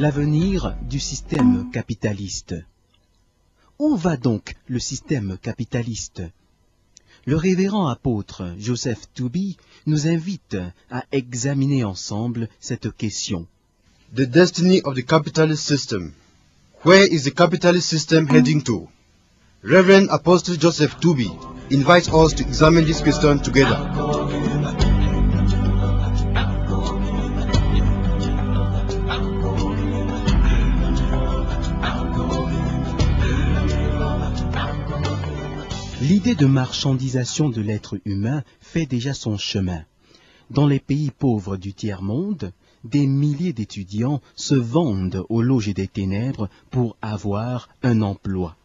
L'avenir du système capitaliste. Où va donc le système capitaliste? Le révérend apôtre Joseph Tooby nous invite à examiner ensemble cette question. The destiny of the capitalist system. Where is the capitalist system heading to? Reverend Apostle Joseph Tooby invites us to examine this question together. L'idée de marchandisation de l'être humain fait déjà son chemin. Dans les pays pauvres du tiers-monde, des milliers d'étudiants se vendent aux loges des ténèbres pour avoir un emploi.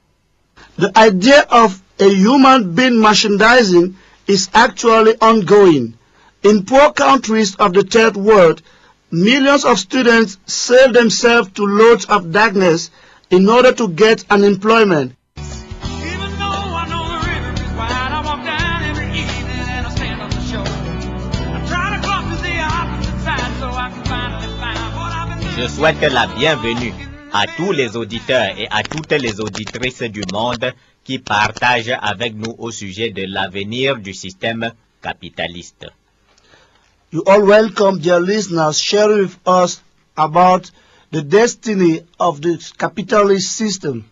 The idea of a human being merchandising is actually ongoing. In poor countries of the third world, millions of students sell themselves to lords of darkness in order to get an employment. Je souhaite la bienvenue à tous les auditeurs et à toutes les auditrices du monde qui partagent avec nous au sujet de l'avenir du système capitaliste. You all welcome, dear listeners, sharing with us about the destiny of the capitalist system.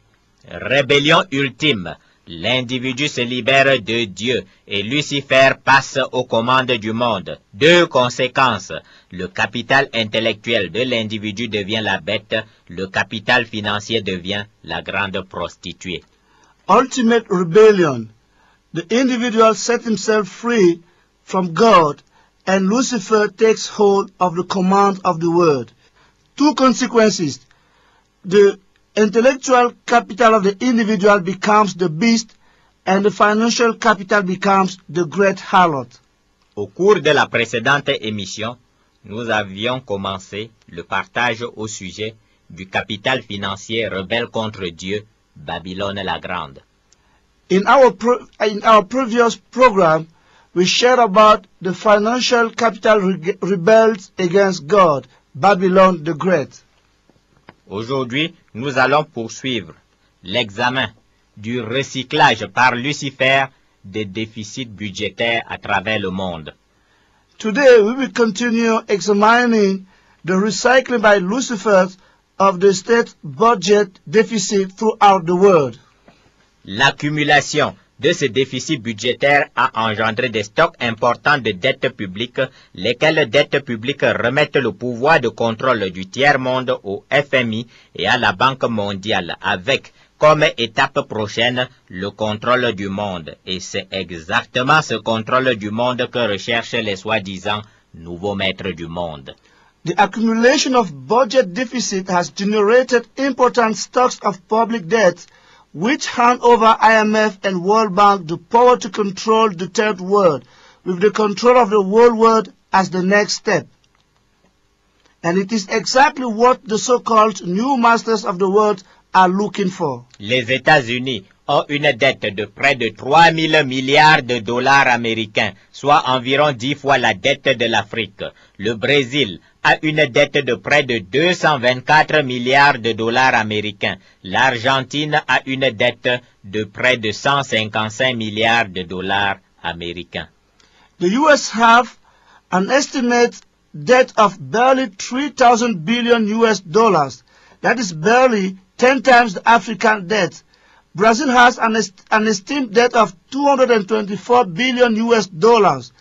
Rébellion ultime. L'individu se libère de Dieu et Lucifer passe aux commandes du monde. Deux conséquences. Le capital intellectuel de l'individu devient la bête, le capital financier devient la grande prostituée. Ultimate rebellion. The individual sets himself free from God and Lucifer takes hold of the command of the world. Two consequences. The intellectual capital of the individual becomes the beast and the financial capital becomes the great harlot. Au cours de la précédente émission, nous avions commencé le partage au sujet du capital financier rebelle contre Dieu, Babylone la Grande. In our previous program, we shared about the financial capital rebels against God, Babylon the Great. Aujourd'hui, nous allons poursuivre l'examen du recyclage par Lucifer des déficits budgétaires à travers le monde. Today, we will continue examining the recycling by Lucifer of the state budget deficit throughout the world. L'accumulation de ces déficits budgétaires a engendré des stocks importants de dettes publiques, lesquelles dettes publiques remettent le pouvoir de contrôle du tiers-monde au FMI et à la Banque mondiale, avec comme étape prochaine le contrôle du monde. Et c'est exactement ce contrôle du monde que recherchent les soi-disant nouveaux maîtres du monde. The accumulation of budget deficit has generated important stocks of public debt, which hand over IMF and World Bank the power to control the third world, with the control of the whole world as the next step. And it is exactly what the so-called new masters of the world are looking for. Les États-Unis ont une dette de près de 3 000 milliards de dollars américains, soit environ 10 fois la dette de l'Afrique. Le Brésil a une dette de près de 224 milliards de dollars américains. L'Argentine a une dette de près de 155 milliards de dollars américains. The US have an estimate debt of barely 3,000 billion US dollars. That is barely 10 times the African debt. Brazil has an esteemed debt of 224 billion US dollars.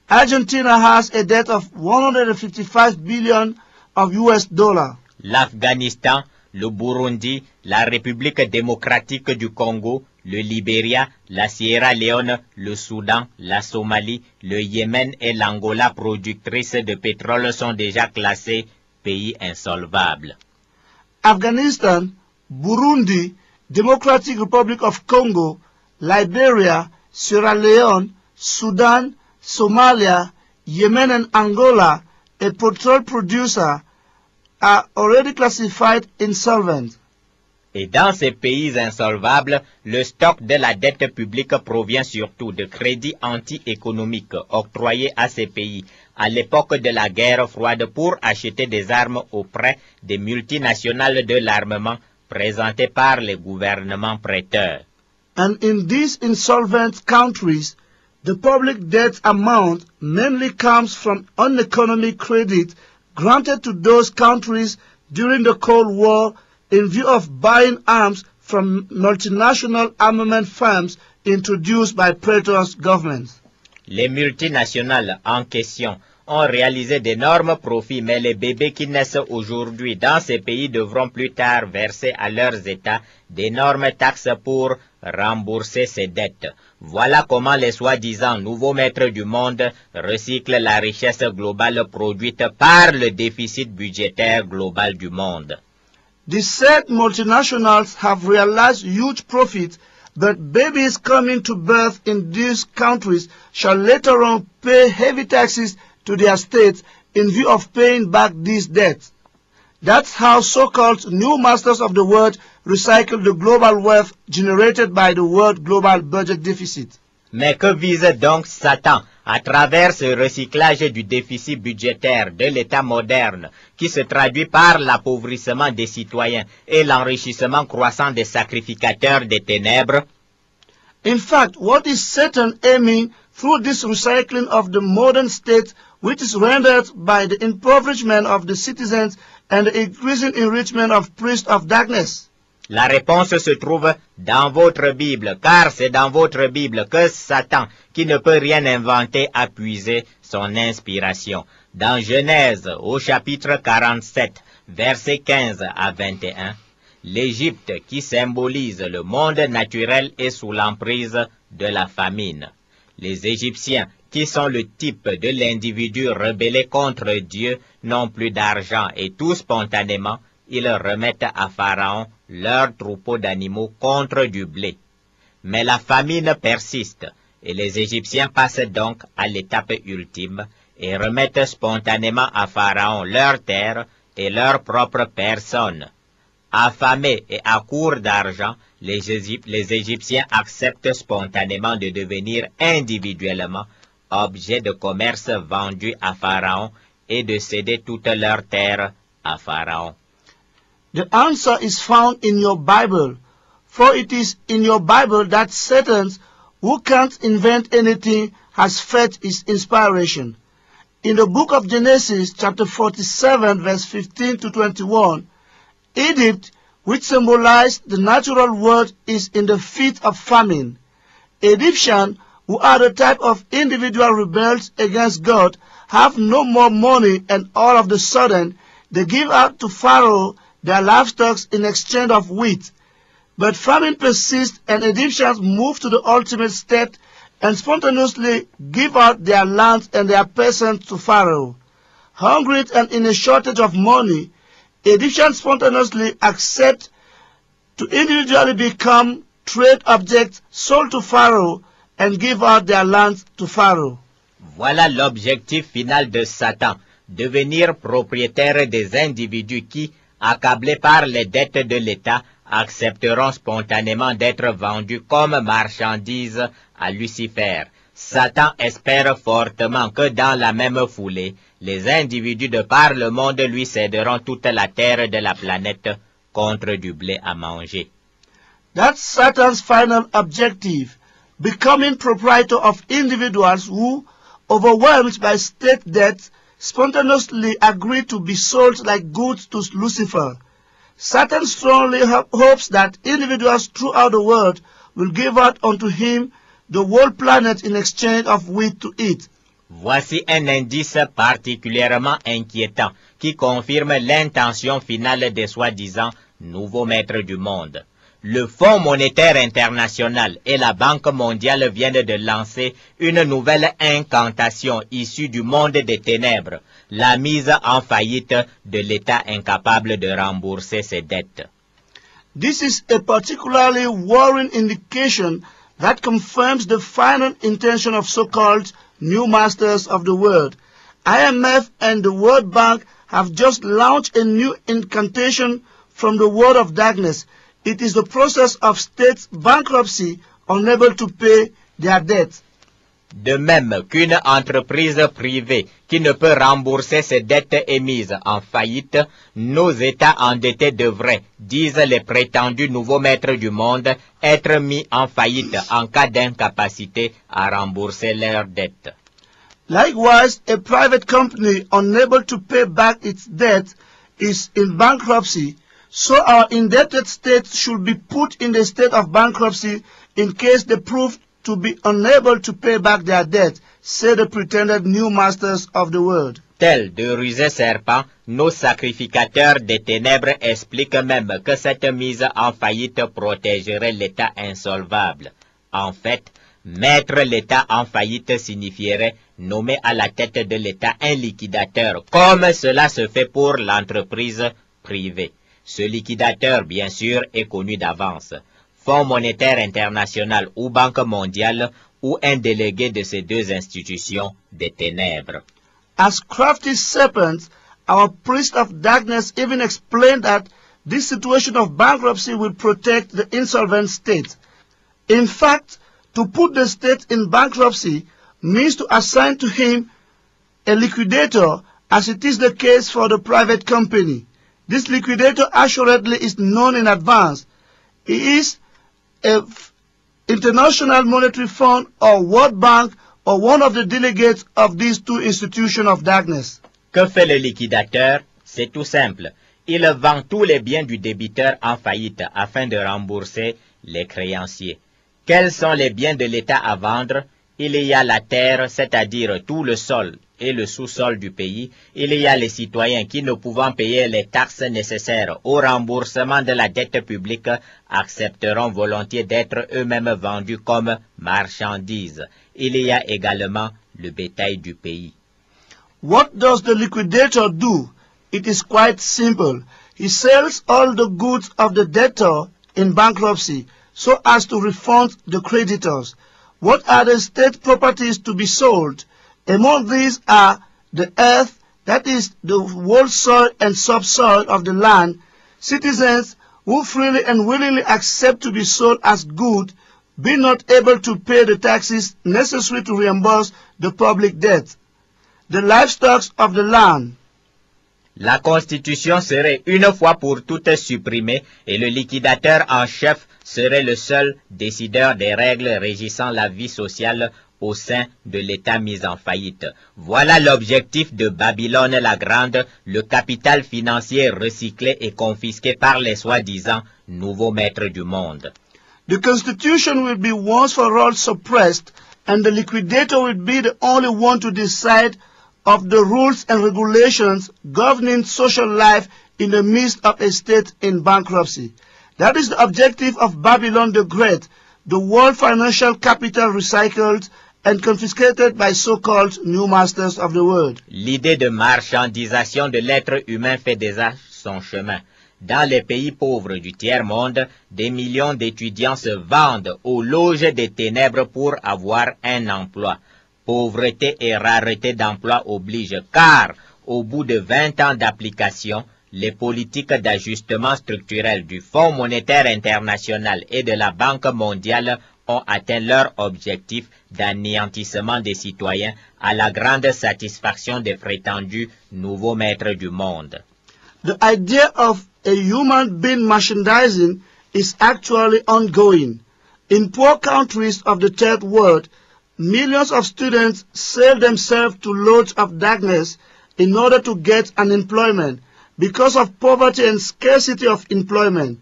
Argentina has a debt of 155 billion of US dollars. L'Afghanistan, le Burundi, la République démocratique du Congo, le Libéria, la Sierra Leone, le Soudan, la Somalie, le Yémen et l'Angola productrices de pétrole sont déjà classés pays insolvables. Afghanistan, Burundi, Democratic Republic of Congo, Liberia, Sierra Leone, Sudan, Somalia, Yemen and Angola, a petrol producer, are already classified insolvent. Et dans ces pays insolvables, le stock de la dette publique provient surtout de crédits anti-économiques octroyés à ces pays à l'époque de la guerre froide pour acheter des armes auprès des multinationales de l'armement présentées par les gouvernements prêteurs. And in these insolvent countries, the public debt amount mainly comes from uneconomic credit granted to those countries during the Cold War in view of buying arms from multinational armament firms introduced by Preto's government. Les multinationales en question ont réalisé d'énormes profits, mais les bébés qui naissent aujourd'hui dans ces pays devront plus tard verser à leurs États d'énormes taxes pour rembourser ces dettes. Voilà comment les soi-disant nouveaux maîtres du monde recyclent la richesse globale produite par le déficit budgétaire global du monde. The said multinationals have realized huge profits, but babies coming to birth in these countries shall later on pay heavy taxes to their states in view of paying back these debts. That's how so-called new masters of the world recycle the global wealth generated by the world global budget deficit. Mais que vise donc Satan à travers ce recyclage du déficit budgétaire de l'État moderne qui se traduit par l'appauvrissement des citoyens et l'enrichissement croissant des sacrificateurs des ténèbres? In fact, what is Satan aiming through this recycling of the modern state, which is rendered by the impoverishment of the citizens and the increasing enrichment of priests of darkness? La réponse se trouve dans votre Bible, car c'est dans votre Bible que Satan, qui ne peut rien inventer, a puisé son inspiration. Dans Genèse, au chapitre 47, versets 15 à 21, l'Égypte, qui symbolise le monde naturel, est sous l'emprise de la famine. Les Égyptiens, qui sont le type de l'individu rebellé contre Dieu, n'ont plus d'argent et tout spontanément, ils remettent à Pharaon leur troupeau d'animaux contre du blé. Mais la famine persiste et les Égyptiens passent donc à l'étape ultime et remettent spontanément à Pharaon leur terre et leur propre personne. Affamés et à court d'argent, les Égyptiens acceptent spontanément de devenir individuellement objets de commerce vendus à Pharaon et de céder toute leur terre à Pharaon. The answer is found in your Bible, for it is in your Bible that Satan, who can't invent anything, has fed his inspiration. In the book of Genesis, chapter 47, verse 15 to 21, Egypt, which symbolized the natural world, is in the feet of famine. Egyptians, who are the type of individual rebels against God, have no more money, and all of a sudden they give out to Pharaoh their livestock in exchange of wheat. But famine persists, and Egyptians move to the ultimate step and spontaneously give out their lands and their peasants to Pharaoh. Hungry and in a shortage of money, Egyptians spontaneously accept to individually become trade objects sold to Pharaoh and give out their lands to Pharaoh. Voilà l'objectif final de Satan, devenir propriétaire des individus qui, accablés par les dettes de l'État, accepteront spontanément d'être vendus comme marchandises à Lucifer. Satan espère fortement que dans la même foulée, les individus de par le monde lui céderont toute la terre de la planète contre du blé à manger. That's Satan's final objective, becoming proprietor of individuals who, overwhelmed by state debt, spontaneously agree to be sold like goods to Lucifer. Satan strongly hopes that individuals throughout the world will give out unto him the whole planet in exchange of wheat to eat. Voici un indice particulièrement inquiétant qui confirme l'intention finale des soi-disant nouveaux maîtres du monde. Le Fonds monétaire international et la Banque mondiale viennent de lancer une nouvelle incantation issue du monde des ténèbres, la mise en faillite de l'État incapable de rembourser ses dettes. This is a particularly worrying indication that confirms the final intention of so-called new masters of the world. IMF and the World Bank have just launched a new incantation from the world of darkness, it is the process of state bankruptcy unable to pay their debt. De même qu'une entreprise privée qui ne peut rembourser ses dettes émises en faillite, nos États endettés devraient, disent les prétendus nouveaux maîtres du monde, être mis en faillite en cas d'incapacité à rembourser leurs dettes. Likewise, a private company unable to pay back its debt is in bankruptcy, so our indebted states should be put in the state of bankruptcy in case they prove to be unable to pay back their debt, say the pretended new masters of the world. Tels de rusés serpents, nos sacrificateurs des ténèbres expliquent même que cette mise en faillite protégerait l'État insolvable. En fait, mettre l'État en faillite signifierait nommer à la tête de l'État un liquidateur, comme cela se fait pour l'entreprise privée. Ce liquidateur, bien sûr, est connu d'avance. Fonds monétaire international ou Banque mondiale ou un délégué de ces deux institutions des ténèbres. As crafty serpents, our priest of darkness even explained that this situation of bankruptcy will protect the insolvent state. In fact, to put the state in bankruptcy means to assign to him a liquidator, as it is the case for the private company. This liquidator assuredly is known in advance. He is International Monetary Fund or World Bank or one of the delegates of these two institutions of darkness. Que fait le liquidateur? C'est tout simple. Il vend tous les biens du débiteur en faillite afin de rembourser les créanciers. Quels sont les biens de l'État à vendre? Il y a la terre, c'est-à-dire tout le sol et le sous-sol du pays. Il y a les citoyens qui, ne pouvant payer les taxes nécessaires au remboursement de la dette publique, accepteront volontiers d'être eux-mêmes vendus comme marchandises. Il y a également le bétail du pays. What does the liquidator do? It is quite simple. He sells all the goods of the debtor in bankruptcy so as to refund the creditors. What are the state properties to be sold? Among these are the earth, that is the whole soil and subsoil of the land, citizens who freely and willingly accept to be sold as good, be not able to pay the taxes necessary to reimburse the public debt, the livestock of the land. La Constitution serait une fois pour toutes supprimée et le liquidateur en chef serait le seul décideur des règles régissant la vie sociale au sein de l'État mis en faillite. Voilà l'objectif de Babylone la Grande, le capital financier recyclé et confisqué par les soi-disant nouveaux maîtres du monde. The Constitution will be once for all suppressed, and the liquidator will be the only one to decide of the rules and regulations governing social life in the midst of a state in bankruptcy. That is the objective of Babylon the Great, the world financial capital recycled and confiscated by so-called new masters of the world. L'idée de marchandisation de l'être humain fait déjà son chemin. Dans les pays pauvres du tiers-monde, des millions d'étudiants se vendent aux loges des ténèbres pour avoir un emploi. Pauvreté et rareté d'emploi obligent, car au bout de 20 ans d'application, les politiques d'ajustement structurel du Fonds monétaire international et de la Banque mondiale ont atteint leur objectif d'anéantissement des citoyens à la grande satisfaction des prétendus nouveaux maîtres du monde. The idea of a human being merchandising is actually ongoing. In poor countries of the third world, millions of students sell themselves to lords of darkness in order to get an employment because of poverty and scarcity of employment.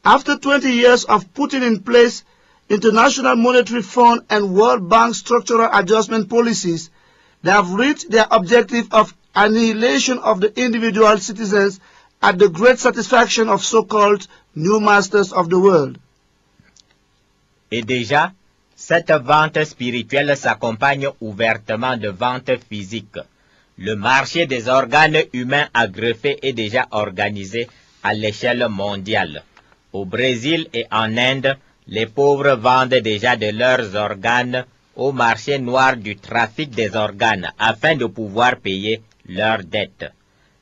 After 20 years of putting in place International Monetary Fund and World Bank structural adjustment policies, they have reached their objective of annihilation of the individual citizens at the great satisfaction of so-called new masters of the world. Et déjà, cette vente spirituelle s'accompagne ouvertement de ventes physiques. Le marché des organes humains à greffer est déjà organisé à l'échelle mondiale. Au Brésil et en Inde, les pauvres vendent déjà de leurs organes au marché noir du trafic des organes afin de pouvoir payer leurs dettes.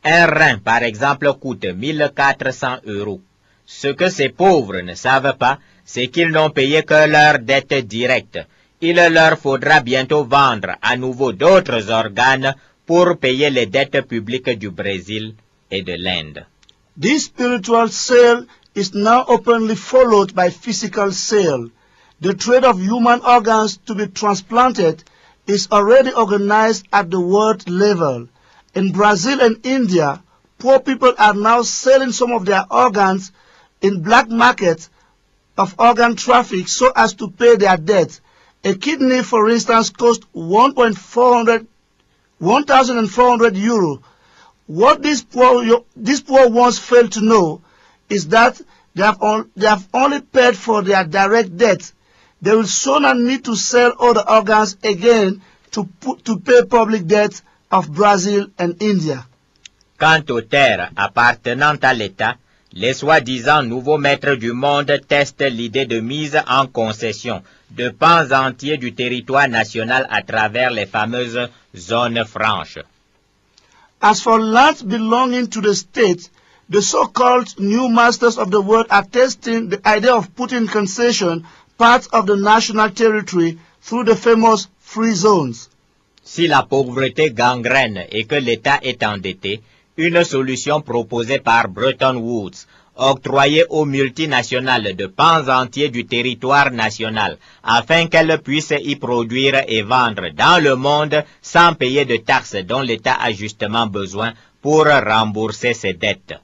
Un rein, par exemple, coûte 1400 €. Ce que ces pauvres ne savent pas, c'est qu'ils n'ont payé que leur dette directe. Il leur faudra bientôt vendre à nouveau d'autres organes pour payer les dettes publiques du Brésil et de l'Inde. This spiritual sale is now openly followed by physical sale. The trade of human organs to be transplanted is already organized at the world level. In Brazil and India, poor people are now selling some of their organs in black markets of organ traffic so as to pay their debts. A kidney, for instance, costs 1,400 euro. What these poor ones fail to know is that they have only paid for their direct debts. They will sooner need to sell other organs again to pay public debts of Brazil and India. Quant aux terres appartenant à l'État, les soi-disant nouveaux maîtres du monde testent l'idée de mise en concession de pans entiers du territoire national à travers les fameuses zones franches. As for lands belonging to the state, the so-called new masters of the world are testing the idea of putting in concession parts of the national territory through the famous free zones. Si la pauvreté gangrène et que l'État est endetté, une solution proposée par Bretton Woods, octroyer aux multinationales de pans entiers du territoire national afin qu'elles puissent y produire et vendre dans le monde sans payer de taxes dont l'État a justement besoin pour rembourser ses dettes.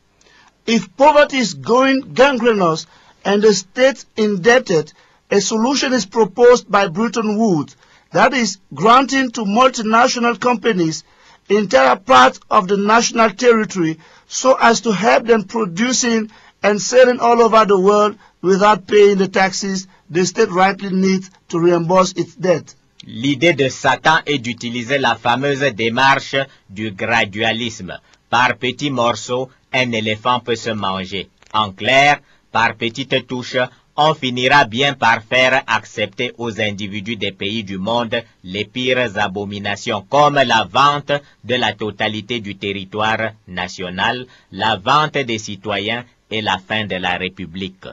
If poverty is going gangrenous and the state indebted, a solution is proposed by Bretton Woods, that is, granting to multinational companies entire parts of the national territory so as to help them producing and selling all over the world without paying the taxes the state rightly needs to reimburse its debt. L'idée de Satan est d'utiliser la fameuse démarche du gradualisme. Par petits morceaux, un éléphant peut se manger. En clair, par petites touches, on finira bien par faire accepter aux individus des pays du monde les pires abominations, comme la vente de la totalité du territoire national, la vente des citoyens et la fin de la République.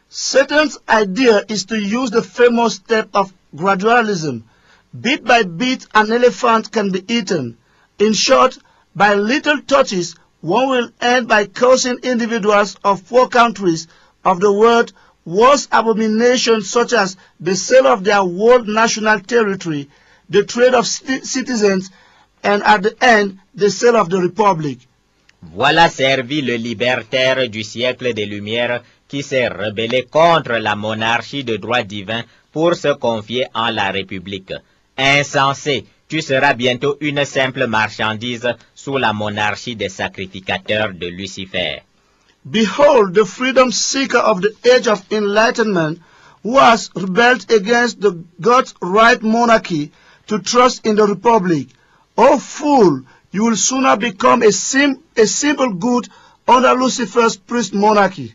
Satan's idea is to use the famous step of gradualism. Bit by bit, an elephant can be eaten. In short, by little touches, one will end by causing individuals of poor countries of the world worse abominations such as the sale of their whole national territory, the trade of citizens, and at the end, the sale of the republic. Voilà servi le libertaire du siècle des Lumières qui s'est rebellé contre la monarchie de droit divin pour se confier en la République. Insensé, tu seras bientôt une simple marchandise sous la monarchie des sacrificateurs de Lucifer. Behold the freedom seeker of the age of enlightenment who has rebelled against the God's right monarchy to trust in the republic. O fool, you will sooner become a simple good under Lucifer's priest monarchy.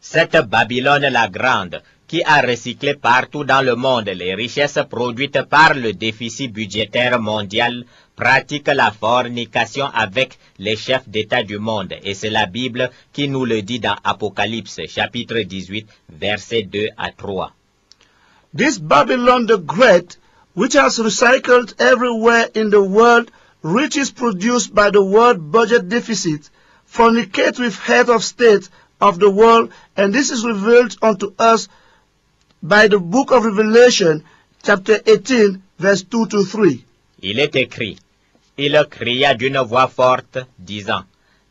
Cette Babylone la Grande, qui a recyclé partout dans le monde les richesses produites par le déficit budgétaire mondial, pratique la fornication avec les chefs d'État du monde. Et c'est la Bible qui nous le dit dans Apocalypse, chapitre 18, versets 2 à 3. This Babylon the Great, which has recycled everywhere in the world riches produced by the world budget deficit, fornicates with heads of state of the world, and this is revealed unto us by the book of Revelation, chapter 18, verse 2 to 3. Il est écrit, il cria d'une voix forte, disant,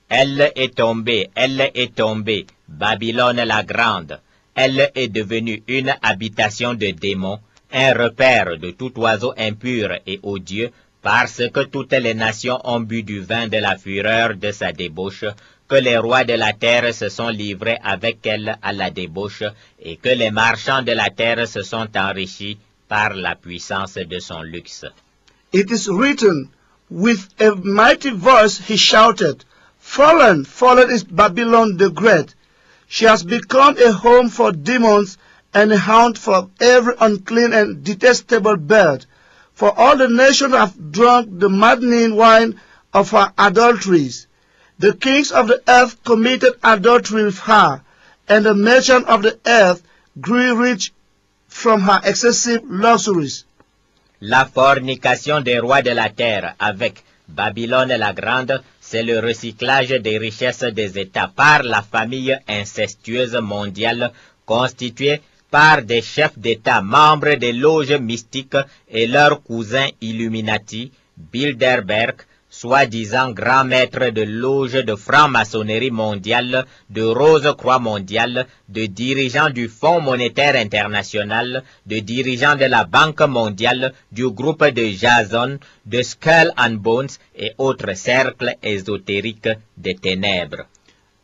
elle est tombée, Babylone la grande. Elle est devenue une habitation de démons, un repère de tout oiseau impur et odieux, parce que toutes les nations ont bu du vin de la fureur de sa débauche, que les rois de la terre se sont livrés avec elle à la débauche, et que les marchands de la terre se sont enrichis par la puissance de son luxe. It is written, with a mighty voice he shouted, Fallen, fallen is Babylon the Great. She has become a home for demons and a haunt for every unclean and detestable bird. For all the nations have drunk the maddening wine of her adulteries. The kings of the earth committed adultery with her, and the merchant of the earth grew rich from her excessive luxuries. La fornication des rois de la terre avec Babylone la Grande, c'est le recyclage des richesses des États par la famille incestueuse mondiale constituée par des chefs d'État membres des loges mystiques et leurs cousins Illuminati, Bilderberg, soi-disant grand maître de loge de franc-maçonnerie mondiale, de Rose-Croix mondiale, de dirigeants du Fonds monétaire international, de dirigeants de la Banque mondiale, du groupe de Jason, de Skull and Bones et autres cercles ésotériques des ténèbres.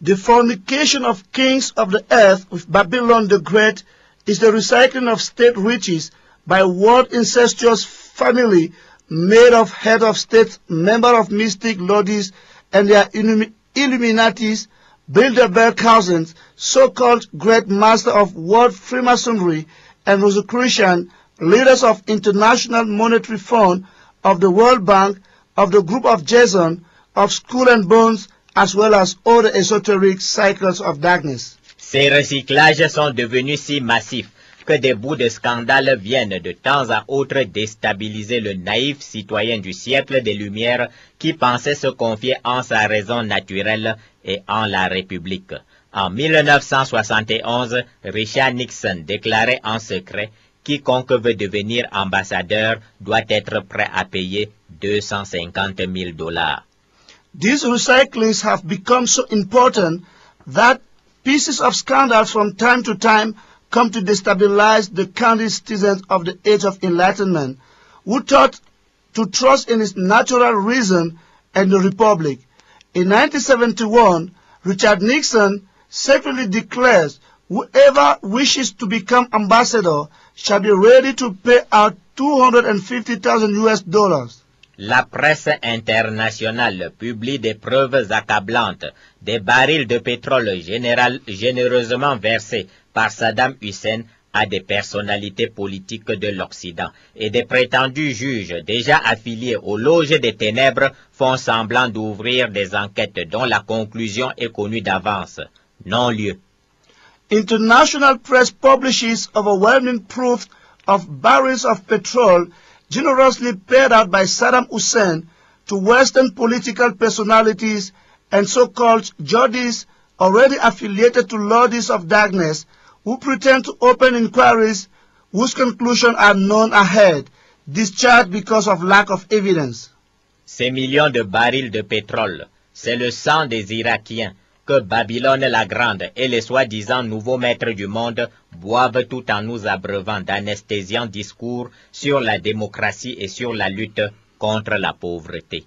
The fornication of kings of the earth with Babylon the Great is the recycling of state riches by one incestuous family made of head of state, member of mystic lodges, and their Illuminatis, Bilderberg cousins, so-called great master of world Freemasonry and Rosicrucian, leaders of International Monetary Fund, of the World Bank, of the Group of Jason, of Skull and Bones, as well as other esoteric cycles of darkness. Ces recyclages sont devenus si massifs que des bouts de scandale viennent de temps à autre déstabiliser le naïf citoyen du siècle des Lumières qui pensait se confier en sa raison naturelle et en la République. En 1971, Richard Nixon déclarait en secret « Quiconque veut devenir ambassadeur doit être prêt à payer $250,000. » These recyclings have become so important that pieces of scandals from time to time come to destabilize the candid citizens of the Age of Enlightenment, who thought to trust in its natural reason and the Republic. In 1971, Richard Nixon secretly declares whoever wishes to become ambassador shall be ready to pay out $250,000. La presse internationale publie des preuves accablantes, des barils de pétrole généreusement versés par Saddam Hussein à des personnalités politiques de l'Occident et des prétendus juges déjà affiliés aux loges des ténèbres font semblant d'ouvrir des enquêtes dont la conclusion est connue d'avance. Non-lieu. International press publishes overwhelming proof of barrels of petrol generously paid out by Saddam Hussein to Western political personalities and so-called judges already affiliated to lords of darkness who pretend to open inquiries whose conclusions are known ahead, discharged because of lack of evidence. Ces millions de barils de pétrole, c'est le sang des Irakiens que Babylone la Grande et les soi-disant nouveaux maîtres du monde boivent tout en nous abreuvant d'anesthésiants discours sur la démocratie et sur la lutte contre la pauvreté.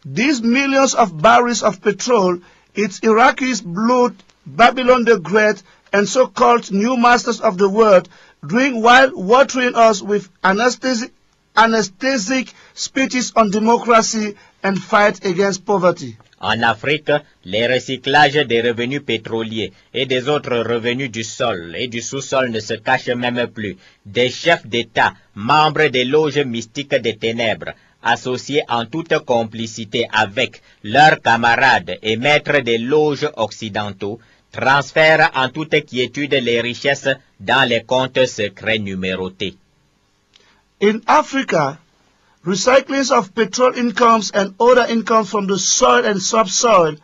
These millions of barrels of petrol, its Iraqi's blood, Babylon the Great, and so-called new masters of the world, drink while watering us with anesthetic speeches on democracy and fight against poverty. En Afrique, les recyclages des revenus pétroliers et des autres revenus du sol et du sous-sol ne se cachent même plus. Des chefs d'État, membres des loges mystiques des ténèbres, associés en toute complicité avec leurs camarades et maîtres des loges occidentaux, transfèrent en toute quiétude les richesses dans les comptes secrets numérotés. In Africa, recyclings of petrol incomes and other incomes from the soil and subsoil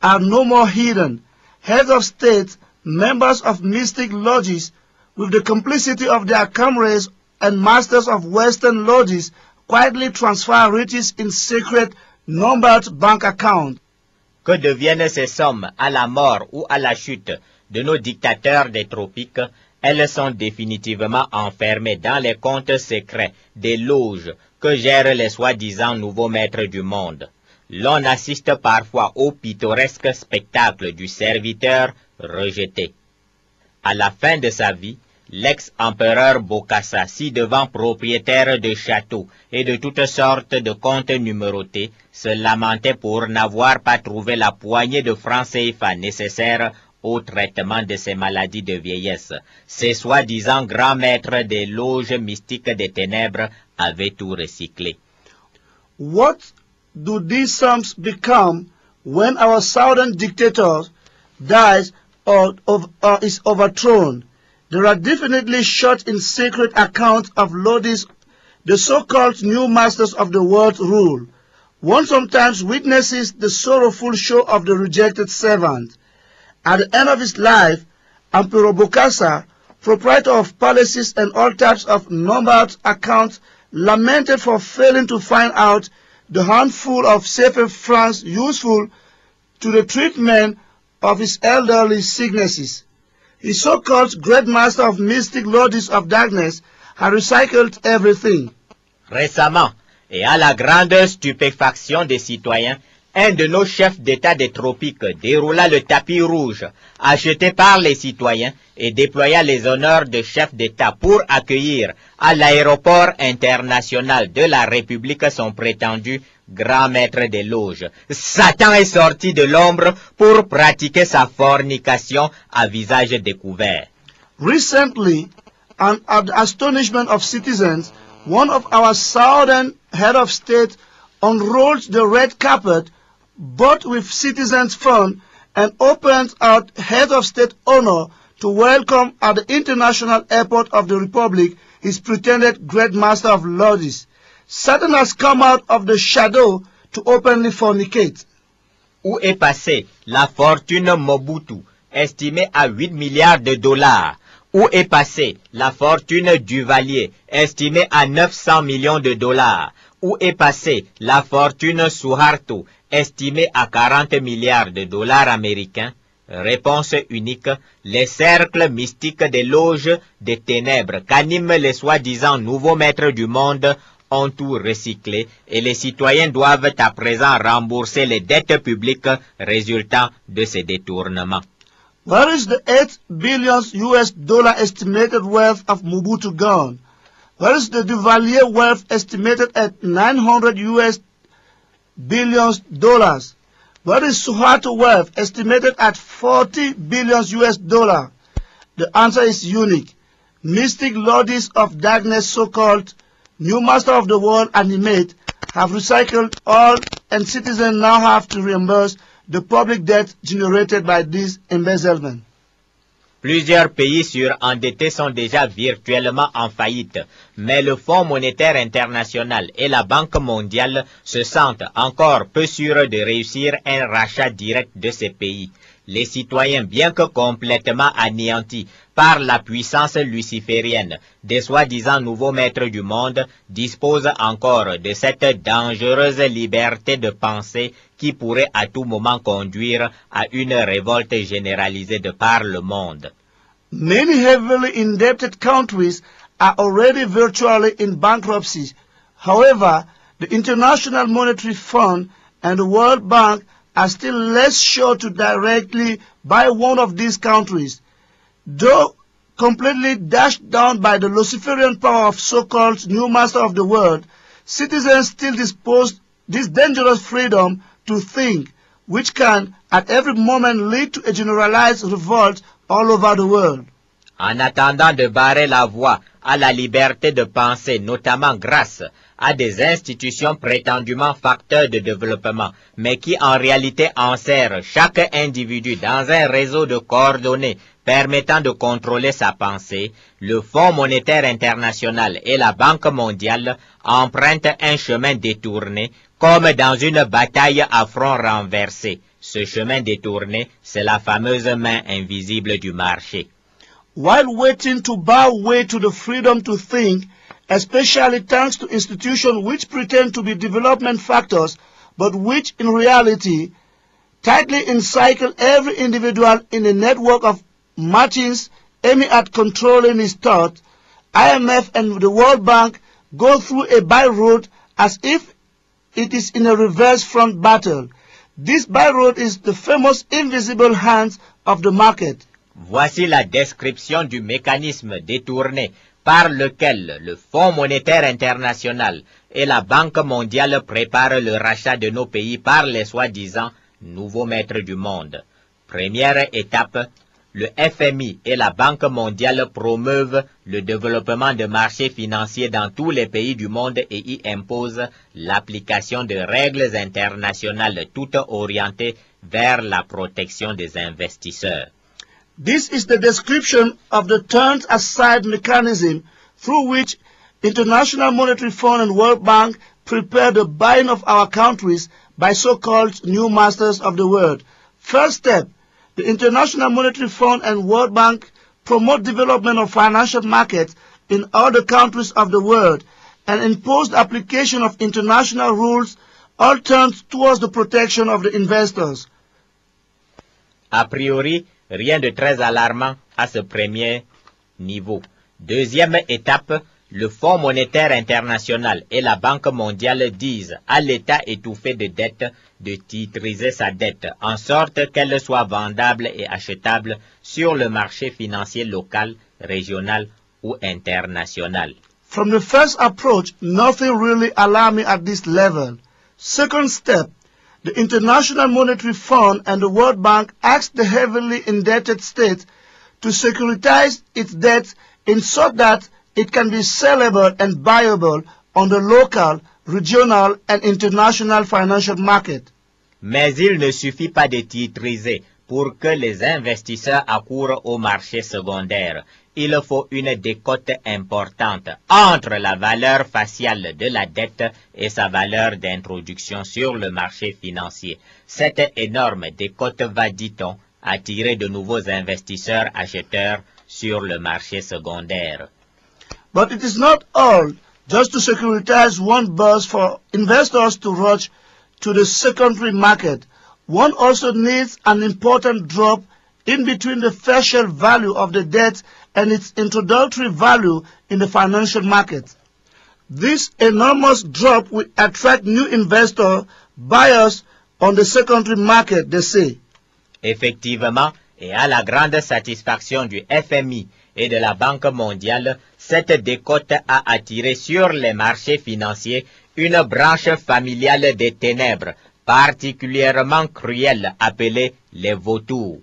are no more hidden. Heads of state, members of mystic lodges, with the complicity of their comrades and masters of Western lodges, quietly transfer riches in secret, numbered bank accounts. Que deviennent ces sommes à la mort ou à la chute de nos dictateurs des tropiques? Elles sont définitivement enfermées dans les comptes secrets des loges que gèrent les soi-disant nouveaux maîtres du monde. L'on assiste parfois au pittoresque spectacle du serviteur rejeté. À la fin de sa vie, l'ex-empereur Bokassa, ci-devant propriétaire de châteaux et de toutes sortes de comptes numérotés, se lamentait pour n'avoir pas trouvé la poignée de francs CFA nécessaire au traitement de ses maladies de vieillesse. Ces soi-disant grands maîtres des loges mystiques des ténèbres avaient tout recyclé. What do these sums become when our southern dictator dies or is overthrown. There are definitely short in secret accounts of Lodi's, the so-called new masters of the world rule. One sometimes witnesses the sorrowful show of the rejected servant. At the end of his life, Emperor Bokassa, proprietor of palaces and all types of numbered accounts, lamented for failing to find out the handful of CFA francs useful to the treatment of his elderly sicknesses. His so-called great master of mystic lords of darkness had recycled everything. Récemment, et à la grande stupéfaction des citoyens, un de nos chefs d'État des tropiques déroula le tapis rouge, acheté par les citoyens, et déploya les honneurs de chef d'État pour accueillir à l'aéroport international de la République son prétendu grand maître des loges. Satan est sorti de l'ombre pour pratiquer sa fornication à visage découvert. Recently, and at the astonishment of citizens, one of our southern head of state unrolled the red carpet, bought with citizens' fund, and opened out head of state honor to welcome at the international airport of the Republic his pretended great master of lords. Satan has come out of the shadow to openly fornicate. Où est passée la fortune Mobutu, estimée à 8 milliards de dollars? Où est passée la fortune Duvalier, estimée à 900 millions de dollars? Où est passée la fortune Suharto, estimée à 40 milliards de dollars américains? Réponse unique, les cercles mystiques des loges des ténèbres qu'animent les soi-disant nouveaux maîtres du monde ont tout recyclé et les citoyens doivent à présent rembourser les dettes publiques résultant de ces détournements. Where is the 8 billion US dollar estimated wealth of Mobutu gone? Where is the Duvalier wealth estimated at 900 US billion dollars? Where is Suharto wealth estimated at 40 billion US dollar? The answer is unique. Mystic lords of darkness, so-called new master of the world animate, have recycled all, and citizens now have to reimburse the public debt generated by this embezzlement. Plusieurs pays surendettés sont déjà virtuellement en faillite, mais le Fonds monétaire international et la Banque mondiale se sentent encore peu sûrs de réussir un rachat direct de ces pays. Les citoyens, bien que complètement anéantis par la puissance luciférienne des soi-disant nouveaux maîtres du monde, disposent encore de cette dangereuse liberté de pensée qui pourrait à tout moment conduire à une révolte généralisée de par le monde. Many heavily indebted countries are already virtually in bankruptcy. However, the International Monetary Fund and the World Bank are still less sure to directly buy one of these countries. Though completely dashed down by the Luciferian power of so-called new master of the world, citizens still dispose this dangerous freedom to think, which can at every moment lead to a generalized revolt all over the world. En attendant de barrer la voie à la liberté de penser, notamment grâce à des institutions prétendument facteurs de développement, mais qui en réalité enserrent chaque individu dans un réseau de coordonnées permettant de contrôler sa pensée, le Fonds monétaire international et la Banque mondiale empruntent un chemin détourné, comme dans une bataille à front renversé. Ce chemin détourné, c'est la fameuse main invisible du marché. While waiting to bow way to the freedom to think, especially thanks to institutions which pretend to be development factors, but which in reality tightly encircle every individual in a network of machines aiming at controlling his thought, IMF and the World Bank go through a by-road as if it is in a reverse front battle. This by-road is the famous invisible hands of the market. Voici la description du mécanisme détourné par lequel le Fonds monétaire international et la Banque mondiale préparent le rachat de nos pays par les soi-disant nouveaux maîtres du monde. Première étape, le FMI et la Banque mondiale promeuvent le développement de marchés financiers dans tous les pays du monde et y imposent l'application de règles internationales toutes orientées vers la protection des investisseurs. This is the description of the turned-aside mechanism through which International Monetary Fund and World Bank prepare the buying of our countries by so-called new masters of the world. First step, the International Monetary Fund and World Bank promote development of financial markets in all the countries of the world and impose the application of international rules, all turned towards the protection of the investors. A priori, rien de très alarmant à ce premier niveau. Deuxième étape, le Fonds monétaire international et la Banque mondiale disent à l'État étouffé de dette de titriser sa dette, en sorte qu'elle soit vendable et achetable sur le marché financier local, régional ou international. From the first approach, nothing really alarming at this level. Second step, the International Monetary Fund and the World Bank asked the heavily indebted state to securitize its debt in so that it can be sellable and buyable on the local, regional and international financial market. Mais il ne suffit pas de titriser pour que les investisseurs accourent au marché secondaire. Il faut une décote importante entre la valeur faciale de la dette et sa valeur d'introduction sur le marché financier. Cette énorme décote va, dit-on, attirer de nouveaux investisseurs acheteurs sur le marché secondaire. But it is not all just to securitize one bus for investors to rush to the secondary market. One also needs an important drop in between the facial value of the debt and its introductory value in the financial market. This enormous drop will attract new investor buyers on the secondary market, they say. Effectivement, et à la grande satisfaction du FMI et de la Banque mondiale, cette décote a attiré sur les marchés financiers une branche familiale des ténèbres, particulièrement cruelle, appelée les vautours.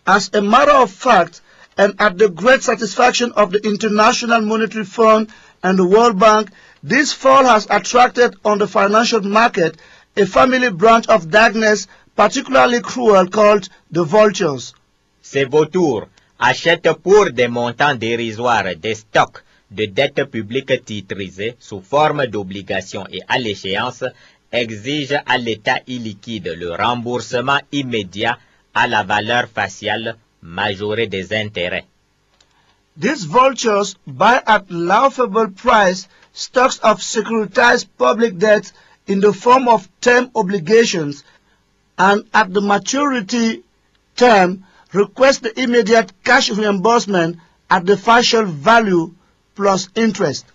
As a matter of fact, and at the great satisfaction of the International Monetary Fund and the World Bank, this fall has attracted on the financial market a family branch of darkness particularly cruel called the vultures. Ces vautours achètent pour des montants dérisoires des stocks de dettes publiques titrisées sous forme d'obligations et à l'échéance, exigent à l'État illiquide le remboursement immédiat à la valeur faciale majorée des intérêts. These vultures buy at laughable price stocks of securitized public debt in the form of term obligations and at the maturity term request the immediate cash reimbursement at the facial value plus interest.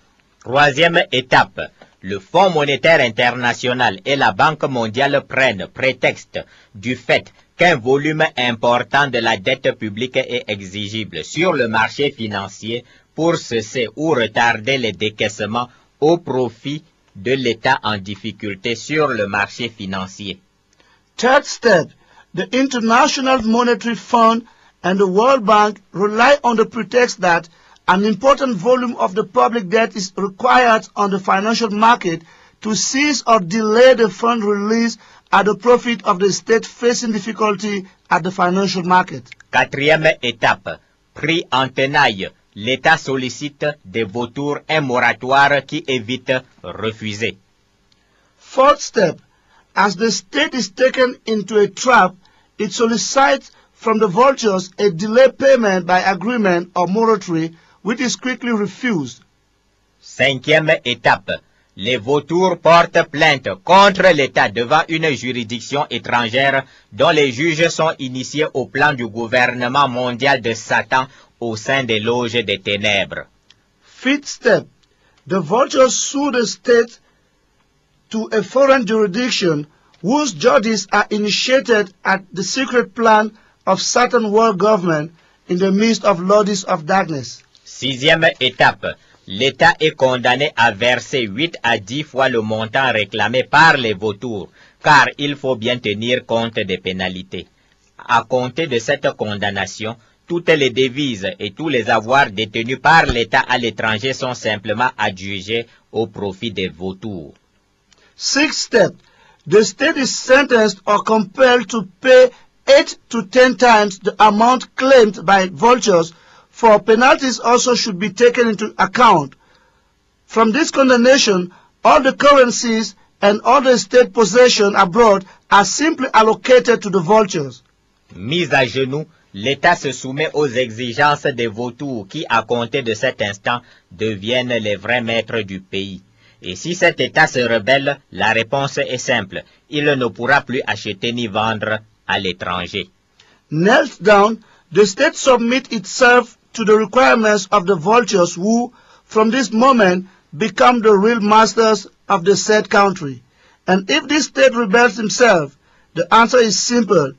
Troisième étape, le Fonds monétaire international et la Banque mondiale prennent prétexte du fait qu'un volume important de la dette publique est exigible sur le marché financier pour cesser ou retarder les décaissements au profit de l'État en difficulté sur le marché financier. Third step, the International Monetary Fund and the World Bank rely on the pretext that an important volume of the public debt is required on the financial market to seize or delay the fund release at the profit of the state facing difficulty at the financial market. Quatrième étape, pris en tenaille, l'État sollicite des vautours un moratoire qui évite refuser. Fourth step, as the state is taken into a trap, it solicits from the vultures a delay payment by agreement or moratory, which is quickly refused. Cinquième étape, les vautours portent plainte contre l'État devant une juridiction étrangère dont les juges sont initiés au plan du gouvernement mondial de Satan au sein des loges des ténèbres. Fifth step, the vultures sue the state to a foreign jurisdiction whose judges are initiated at the secret plan of Satan world government in the midst of lords of darkness. Sixième étape, l'État est condamné à verser 8 à 10 fois le montant réclamé par les vautours, car il faut bien tenir compte des pénalités. À compter de cette condamnation, toutes les devises et tous les avoirs détenus par l'État à l'étranger sont simplement adjugés au profit des vautours. Sixth step, the state is sentenced or compelled to pay 8 to 10 times the amount claimed by vultures, for penalties also should be taken into account. From this condemnation, all the currencies and all the state possessions abroad are simply allocated to the vultures. Mis à genoux, l'État se soumet aux exigences des vautours qui, à compter de cet instant, deviennent les vrais maîtres du pays. Et si cet État se rebelle, la réponse est simple. Il ne pourra plus acheter ni vendre à l'étranger. Knelt down, the state submits itself to the requirements of the vultures who, from this moment, become the real masters of the said country. And if this state rebels himself, the answer is simple.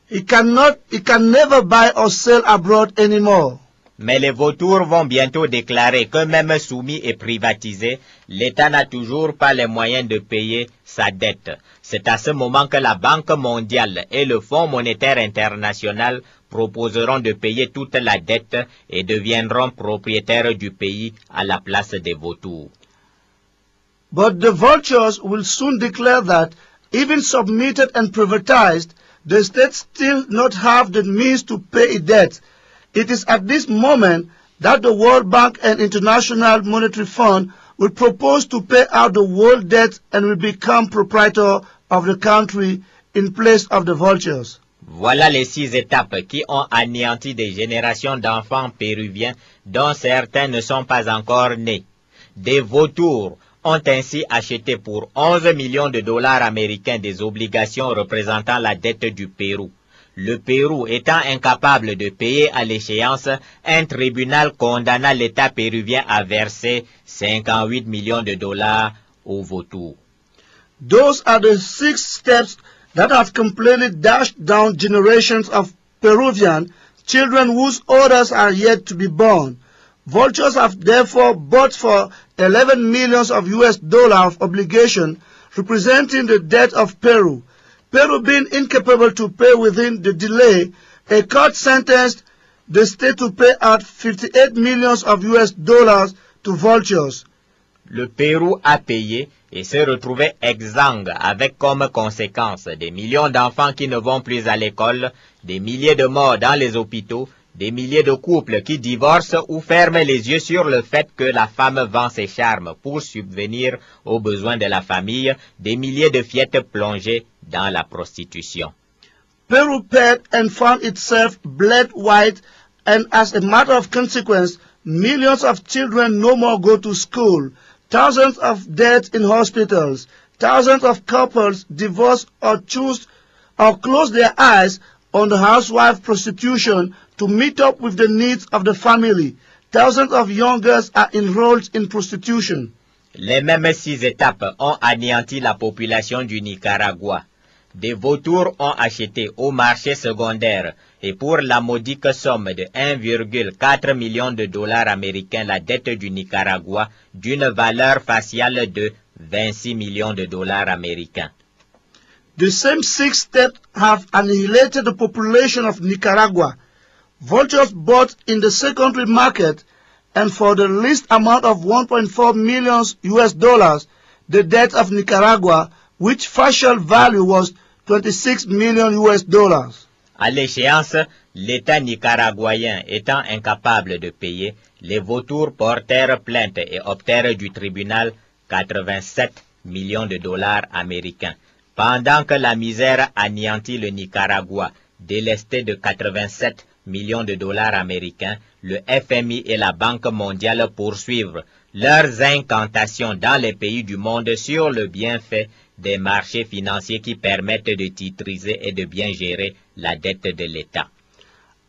He can never buy or sell abroad anymore. Mais les vautours vont bientôt déclarer que même soumis et privatisé, l'État n'a toujours pas les moyens de payer sa dette. C'est à ce moment que la Banque mondiale et le Fonds monétaire international proposeront de payer toute la dette et deviendront propriétaires du pays à la place des vautours. But the vultures will soon declare that, even submitted and privatized, the state still not have the means to pay its debt. It is at this moment that the World Bank and International Monetary Fund will propose to pay out the world debt and will become proprietor of the country in place of the vultures. Voilà les 6 étapes qui ont anéanti des générations d'enfants péruviens dont certains ne sont pas encore nés. Des vautours ont ainsi acheté pour 11 millions de dollars américains des obligations représentant la dette du Pérou. Le Pérou étant incapable de payer à l'échéance, un tribunal condamna l'État péruvien à verser 58 millions de dollars aux vautours. Those are the 6 steps that have completely dashed down generations of Peruvian children whose orders are yet to be born. Vultures have therefore bought for 11 millions of US dollars of obligation representing the debt of Peru. Peru being incapable to pay within the delay, a court sentenced the state to pay out 58 millions of US dollars to vultures. Le Pérou a payé et se retrouvait exsangue avec comme conséquence des millions d'enfants qui ne vont plus à l'école, des milliers de morts dans les hôpitaux, des milliers de couples qui divorcent ou ferment les yeux sur le fait que la femme vend ses charmes pour subvenir aux besoins de la famille, des milliers de fillettes plongées dans la prostitution. Peru paid and found itself bled white, and as a matter of consequence, millions of children no more go to school, thousands of deaths in hospitals, thousands of couples divorce or choose or close their eyes on the housewife prostitution to meet up with the needs of the family. Thousands of young girls are enrolled in prostitution. Les mêmes 6 étapes ont anéanti la population du Nicaragua. Des vautours ont acheté au marché secondaire et pour la modique somme de 1,4 million de dollars américains la dette du Nicaragua d'une valeur faciale de 26 millions de dollars américains. The same 6 steps have annihilated the population of Nicaragua. Vultures bought in the secondary market, and for the least amount of 1.4 million US dollars, the debt of Nicaragua, which facial value was 26 million US dollars. À l'échéance, l'État nicaraguayen étant incapable de payer, les vautours portèrent plainte et obtinrent du tribunal 87 millions de dollars américains. Pendant que la misère anéantit le Nicaragua, délesté de 87 millions de dollars américains, le FMI et la Banque mondiale poursuivent leurs incantations dans les pays du monde sur le bienfait des marchés financiers qui permettent de titriser et de bien gérer la dette de l'État.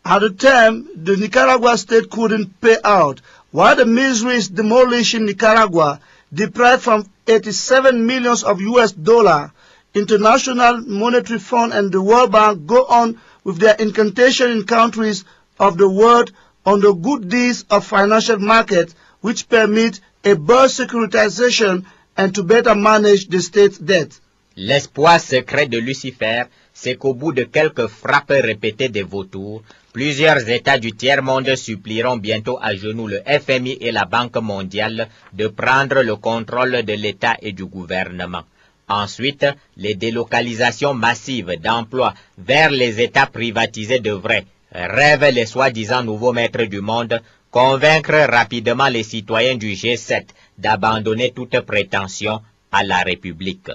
At the time, the Nicaragua state couldn't pay out, while the misery is demolishing Nicaragua, deprived from 87 millions of US dollars. International Monetary Fund and the World Bank go on with their incantation in countries of the world on the good deeds of financial markets which permit a better securitization and to better manage the state's debt. L'espoir secret de Lucifer, c'est qu'au bout de quelques frappes répétées des vautours, plusieurs États du tiers-monde supplieront bientôt à genoux le FMI et la Banque mondiale de prendre le contrôle de l'État et du gouvernement. Ensuite, les délocalisations massives d'emplois vers les États privatisés devraient, rêvent les soi-disant nouveaux maîtres du monde, convaincre rapidement les citoyens du G7 d'abandonner toute prétention à la République.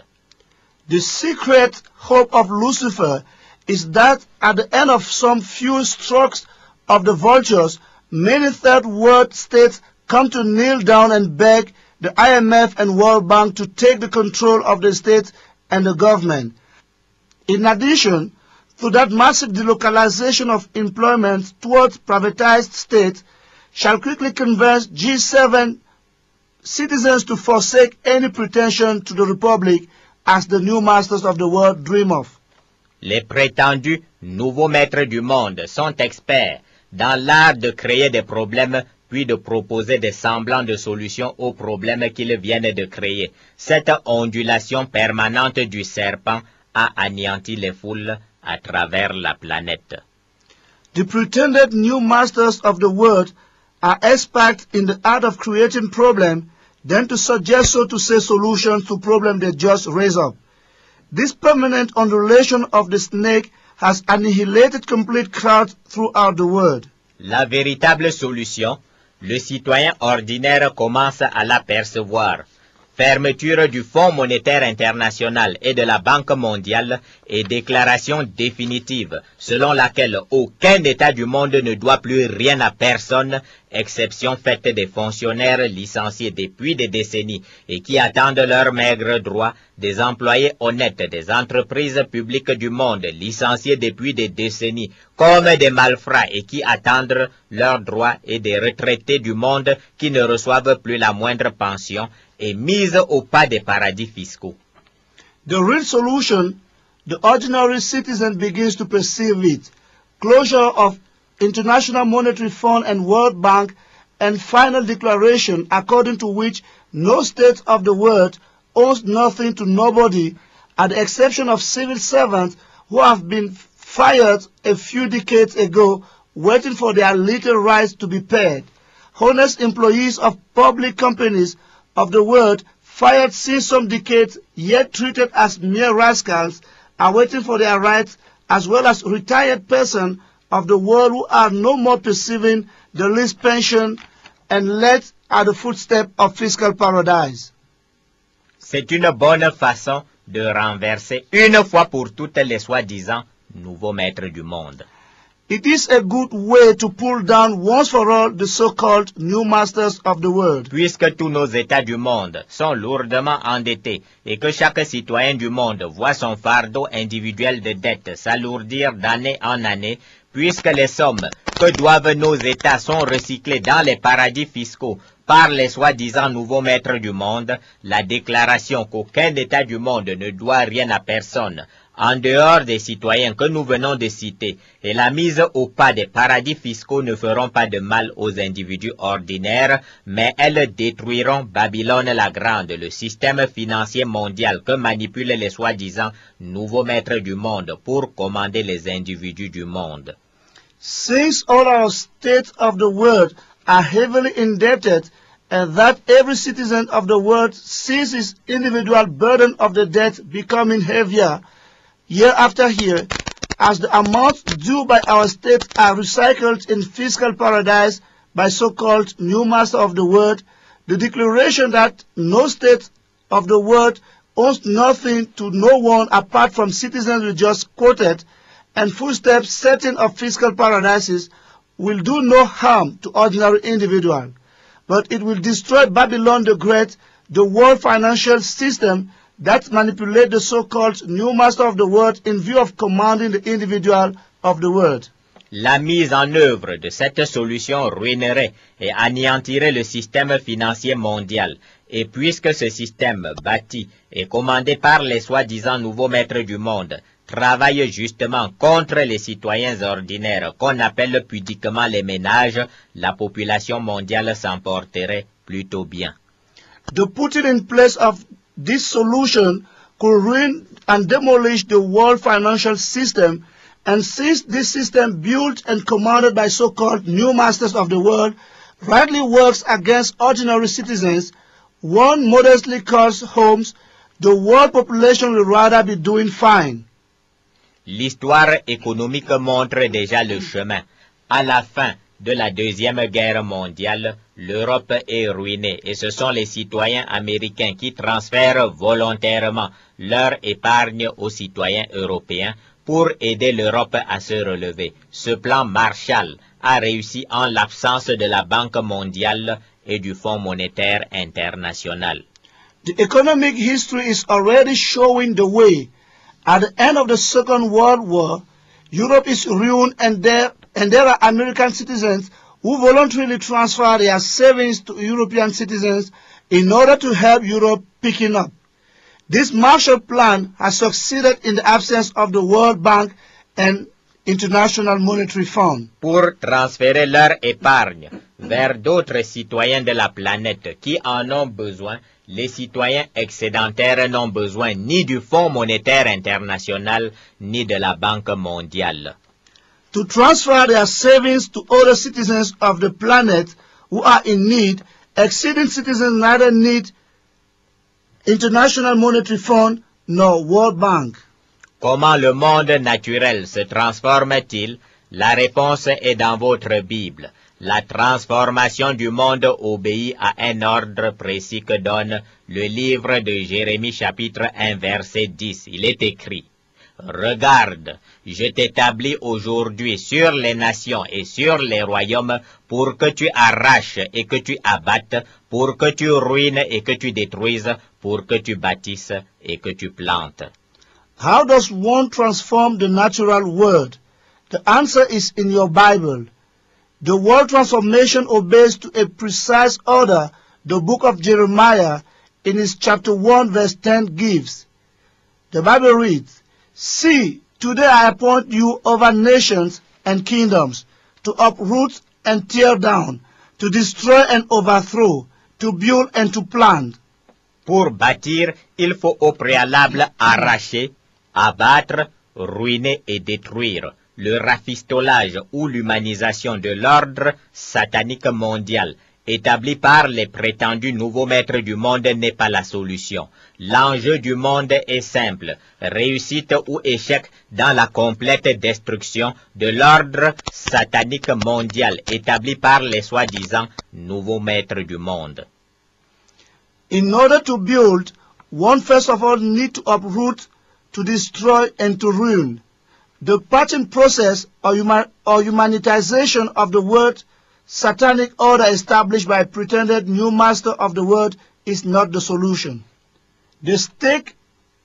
The secret hope of Lucifer is that at the end of some few strokes of the vultures, many third world states come to kneel down and beg the IMF and World Bank to take the control of the state and the government. In addition to that massive delocalization of employment towards privatized states, shall quickly convince G7 citizens to forsake any pretension to the Republic as the new masters of the world dream of. Les prétendus nouveaux maîtres du monde sont experts dans l'art de créer des problèmes puis de proposer des semblants de solutions aux problèmes qu'ils viennent de créer. Cette ondulation permanente du serpent a anéanti les foules à travers la planète. The pretended new masters of the world are experts in the art of creating problems, then to suggest, so to say, solutions to problems they just raise up. This permanent ondulation of the snake has annihilated complete crowds throughout the world. La véritable solution, le citoyen ordinaire commence à l'apercevoir. Fermeture du Fonds monétaire international et de la Banque mondiale et déclaration définitive selon laquelle aucun État du monde ne doit plus rien à personne, exception faite des fonctionnaires licenciés depuis des décennies et qui attendent leurs maigres droits, des employés honnêtes des entreprises publiques du monde licenciés depuis des décennies comme des malfrats et qui attendent leurs droits et des retraités du monde qui ne reçoivent plus la moindre pension et mise au pas des paradis fiscaux. The real solution, the ordinary citizen begins to perceive it. Closure of International Monetary Fund and World Bank, and final declaration according to which no state of the world owes nothing to nobody, at the exception of civil servants who have been fired a few decades ago, waiting for their little rights to be paid. Honest employees of public companies of the world, fired since some decades, yet treated as mere rascals, are waiting for their rights, as well as retired persons of the world who are no more perceiving the least pension and led at the footstep of fiscal paradise. C'est une bonne façon de renverser une fois pour toutes les soi-disant nouveaux maîtres du monde. It is a good way to pull down once for all the so-called new masters of the world. Puisque tous nos États du monde sont lourdement endettés et que chaque citoyen du monde voit son fardeau individuel de dette s'alourdir d'année en année, puisque les sommes que doivent nos États sont recyclées dans les paradis fiscaux par les soi-disant nouveaux maîtres du monde, la déclaration qu'aucun État du monde ne doit rien à personne, en dehors des citoyens que nous venons de citer, et la mise au pas des paradis fiscaux ne feront pas de mal aux individus ordinaires, mais elles détruiront Babylone la Grande, le système financier mondial que manipulent les soi-disant nouveaux maîtres du monde pour commander les individus du monde. Since all our states of the world are heavily indebted, and that every citizen of the world sees his individual burden of the debt becoming heavier year after year, as the amounts due by our state are recycled in fiscal paradise by so-called new master of the world, the declaration that no state of the world owes nothing to no one apart from citizens we just quoted, and footsteps setting of fiscal paradises will do no harm to ordinary individuals, but it will destroy Babylon the Great, the world financial system that manipulate the so-called new master of the world in view of commanding the individual of the world. La mise en œuvre de cette solution ruinerait et anéantirait le système financier mondial. Et puisque ce système bâti et commandé par les soi-disant nouveaux maîtres du monde travaille justement contre les citoyens ordinaires qu'on appelle pudiquement les ménages, la population mondiale s'en porterait plutôt bien. The putting in place of this solution could ruin and demolish the world financial system, and since this system built and commanded by so-called new masters of the world rightly works against ordinary citizens, one modestly calls Holmes, the world population will rather be doing fine. L'histoire économique montre déjà le chemin. À la fin de la Deuxième Guerre mondiale, l'Europe est ruinée et ce sont les citoyens américains qui transfèrent volontairement leur épargne aux citoyens européens pour aider l'Europe à se relever. Ce plan Marshall a réussi en l'absence de la Banque mondiale et du Fonds monétaire international. The economic history is already showing the way. At the end of the Second World War, Europe is ruined and there are American citizens who voluntarily transfer their savings to European citizens in order to help Europe picking up. This Marshall Plan has succeeded in the absence of the World Bank and International Monetary Fund. Pour transférer leur épargne vers d'autres citoyens de la planète qui en ont besoin, les citoyens excédentaires n'ont besoin ni du Fonds monétaire international ni de la Banque mondiale. To transfer their savings to other citizens of the planet who are in need, exceeding citizens neither need International Monetary Fund nor World Bank. Comment le monde naturel se transforme-t-il? La réponse est dans votre Bible. La transformation du monde obéit à un ordre précis que donne le livre de Jérémie chapitre 1 verset 10. Il est écrit: Regarde, je t'établis aujourd'hui sur les nations et sur les royaumes pour que tu arraches et que tu abattes, pour que tu ruines et que tu détruises, pour que tu bâtisses et que tu plantes. How does one transform the natural world? The answer is in your Bible. The world transformation obeys to a precise order the book of Jeremiah in its chapter 1 verse 10 gives. The Bible reads, See, today I appoint you over nations and kingdoms, to uproot and tear down, to destroy and overthrow, to build and to plant. Pour bâtir, il faut au préalable arracher, abattre, ruiner et détruire. Le rafistolage ou l'humanisation de l'ordre satanique mondial établi par les prétendus nouveaux maîtres du monde n'est pas la solution. L'enjeu du monde est simple, réussite ou échec dans la complète destruction de l'ordre satanique mondial établi par les soi-disant nouveaux maîtres du monde. In order to build, one first of all needs to uproot, to destroy and to ruin. The patching process or humanitization of the word satanic order established by a pretended new master of the word is not the solution. The stake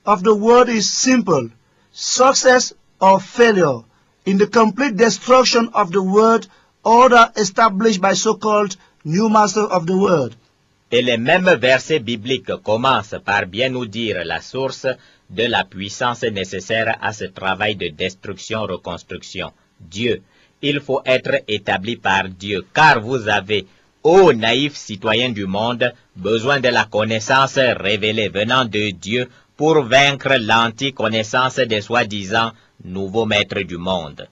of the word is simple, success or failure in the complete destruction of the word order established by so-called new master of the word. Et les mêmes versets bibliques commencent par bien nous dire la source de la puissance nécessaire à ce travail de destruction-reconstruction. Dieu. Il faut être établi par Dieu, car vous avez, ô naïfs citoyens du monde, besoin de la connaissance révélée venant de Dieu pour vaincre l'anti-connaissance des soi-disant nouveaux maîtres du monde.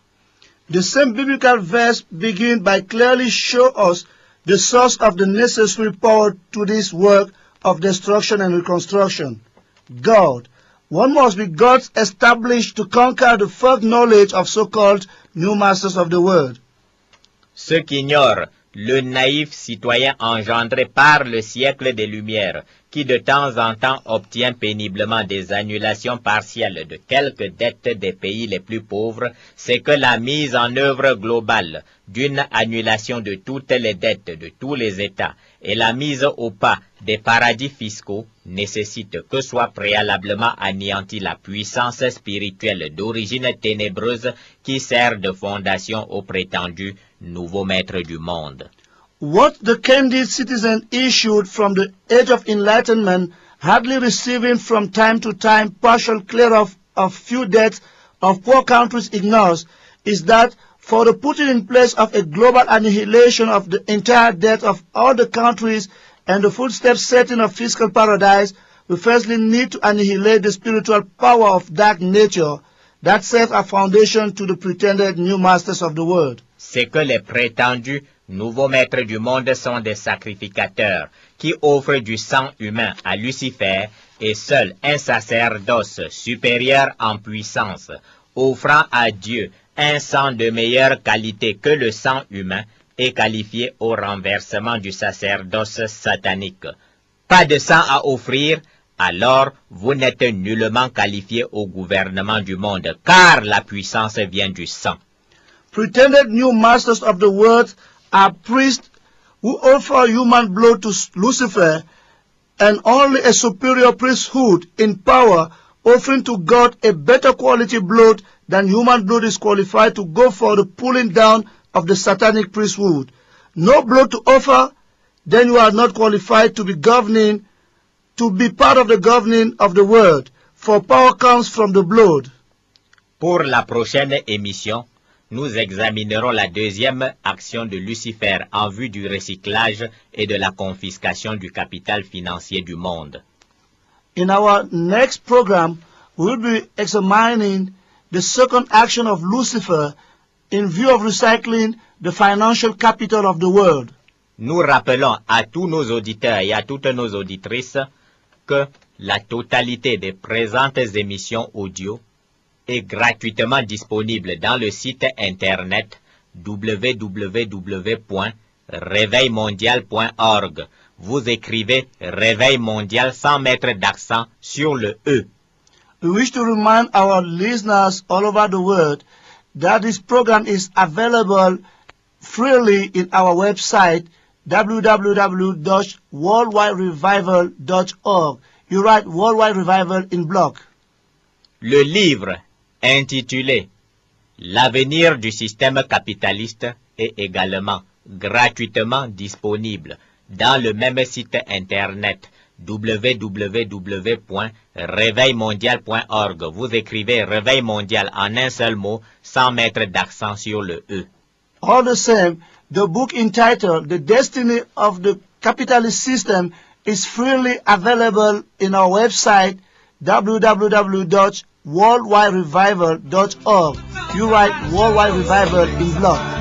The same biblical verse begins by clearly show us the source of the necessary power to this work of destruction and reconstruction. God. One must be God's established to conquer the folk knowledge of so-called new masters of the world. Ceux qui ignorent le naïf citoyen engendré par le siècle des Lumières, qui de temps en temps obtient péniblement des annulations partielles de quelques dettes des pays les plus pauvres, c'est que la mise en œuvre globale d'une annulation de toutes les dettes de tous les États et la mise au pas des paradis fiscaux nécessite que soit préalablement anéantie la puissance spirituelle d'origine ténébreuse qui sert de fondation aux prétendus nouveaux maîtres du monde. What the candid citizen issued from the age of enlightenment, hardly receiving from time to time partial clear-off of few debts of poor countries ignores, is that for the putting in place of a global annihilation of the entire debt of all the countries and the footstep setting of fiscal paradise, we firstly need to annihilate the spiritual power of dark nature that serves a foundation to the pretended new masters of the world. c'est que les prétendus nouveaux maîtres du monde sont des sacrificateurs qui offrent du sang humain à Lucifer et seul un sacerdoce supérieur en puissance, offrant à Dieu un sang de meilleure qualité que le sang humain, est qualifié au renversement du sacerdoce satanique. Pas de sang à offrir, alors vous n'êtes nullement qualifié au gouvernement du monde, car la puissance vient du sang. Pretended new masters of the world are priests who offer human blood to Lucifer, and only a superior priesthood in power, offering to God a better quality blood than human blood, is qualified to go for the pulling down of the satanic priesthood. No blood to offer, then you are not qualified to be governing, to be part of the governing of the world, for power comes from the blood. Pour la prochaine émission, nous examinerons la deuxième action de Lucifer en vue du recyclage et de la confiscation du capital financier du monde. In our next program, we'll be examining the second action of Lucifer in view of recycling the financial capital of the world. Nous rappelons à tous nos auditeurs et à toutes nos auditrices que la totalité des présentes émissions audio est gratuitement disponible dans le site internet www.réveilmondial.org. Vous écrivez Réveil mondial sans mettre d'accent sur le E. We wish to remind our listeners all over the world that this program is available freely in our website www.worldwiderevival.org. You write Worldwide Revival in block. Le livre intitulé L'avenir du système capitaliste est également gratuitement disponible dans le même site internet www.réveilmondial.org. Vous écrivez Réveil mondial en un seul mot sans mettre d'accent sur le E. All the same, the book entitled The Destiny of the Capitalist System is freely available in our website www.worldwiderevival.org. You write Worldwide Revival in block.